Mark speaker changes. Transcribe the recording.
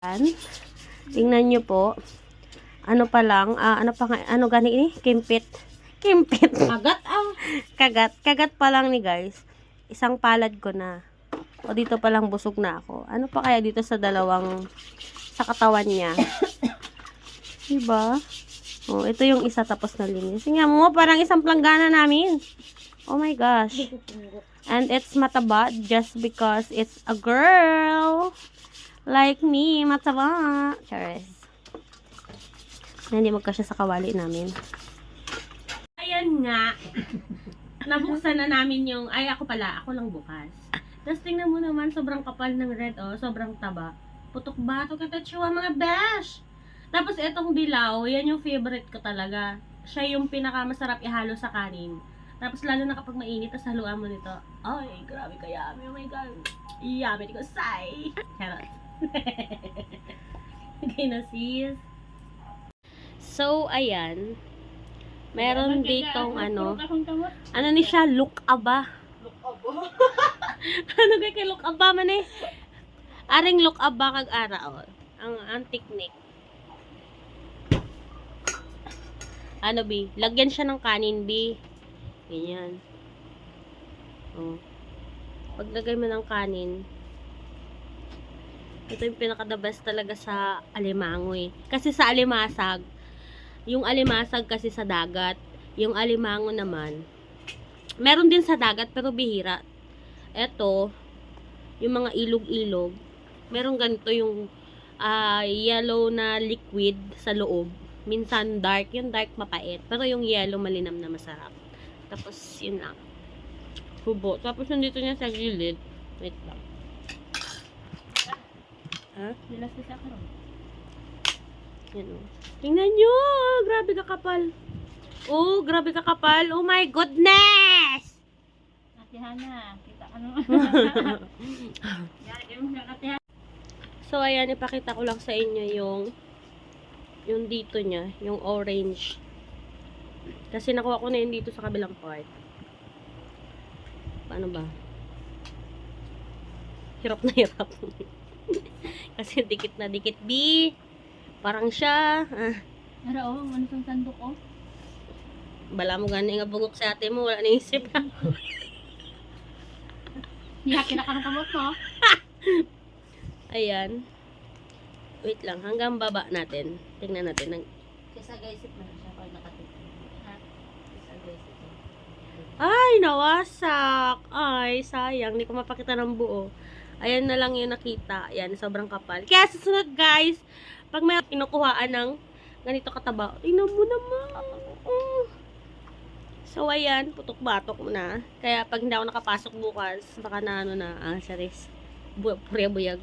Speaker 1: Yan. Tingnan nyo po. Ano pa lang, ano gani ni? Kimpit. Kimpit.
Speaker 2: Kagat
Speaker 1: Kagat. Kagat pa lang ni guys. Isang palad ko na. O dito pa lang busog na ako. Ano pa kaya dito sa sa katawan niya? Diba? Oh, ito yung isa tapos na linis. Nga mo, parang isang planggana namin. Oh my gosh. And it's mataba just because it's a girl. Like me, mataba. Charis. Hindi magkasya sa kawali namin. Ayan nga. Nabuksan na namin yung, ako lang bukas. Tapos tingnan mo naman, sobrang kapal ng red, oh. Sobrang taba. Putok bato kita, chiwa mga besh. Tapos itong dilaw, yan yung favorite ko talaga. Siya yung pinakamasarap ihalo sa kanin. Tapos lalo na kapag mainit, tapos haluan mo nito. Ay, grabe ka yummy. Oh my God. Yummy ko, say. Charot. Okay na sis. So, ayan. Meron ditong ano ni siya, look aba. Ano kay look aba man eh. Aring look aba kag ara oh. Ang technique. Ano bi? Lagyan siya ng kanin bi. Ganyan. Oh. Paglagay mo ng kanin, ito yung pinaka-the best talaga sa alimango eh. Kasi sa alimasag, yung alimasag kasi sa dagat, yung alimango naman, meron din sa dagat pero bihira. Ito, yung mga ilog-ilog, meron ganito yung yellow na liquid sa loob. Minsan dark, yung dark mapait, pero yung yellow malinam na masarap. Tapos yun lang. Hubo. Tapos nandito niya sa gilid. Wait lang. Ha?
Speaker 2: Nilas na siya karon.
Speaker 1: Yan o. Tingnan nyo! Grabe kakapal. Oh, grabe kakapal. Oh my goodness!
Speaker 2: Atihan na. Kita ano. Yan, yung atihan.
Speaker 1: So, ayan. Ipakita ko lang sa inyo yung dito niya. Yung orange. Kasi nakuha ko na yun dito sa kabilang part. Paano ba? Hirap na hirap. Kasi dikit na dikit. B! Parang siya.
Speaker 2: Ara oh, ano sang sandok oh.
Speaker 1: Bala mo gani nga bugok sa ate mo. Wala naisip.
Speaker 2: Hihaki na ka ng kamot mo.
Speaker 1: Ayan. Wait lang. Hanggang baba natin. Tingnan natin.
Speaker 2: Kesa gaisip na siya pag nakatipid. Ha? Kesa gaisip.
Speaker 1: Ay, nawasak. Ay, sayang. Hindi ko mapakita ng buo. Ayan na lang yung nakita. Ayan, sobrang kapal. Kaya susunod guys, pag may kinukuhaan ng ganito kataba, tingnan mo naman. So, ayan, putok-batok na. Kaya pag hindi ako nakapasok bukas, baka na ano na, saris. Purya buyag.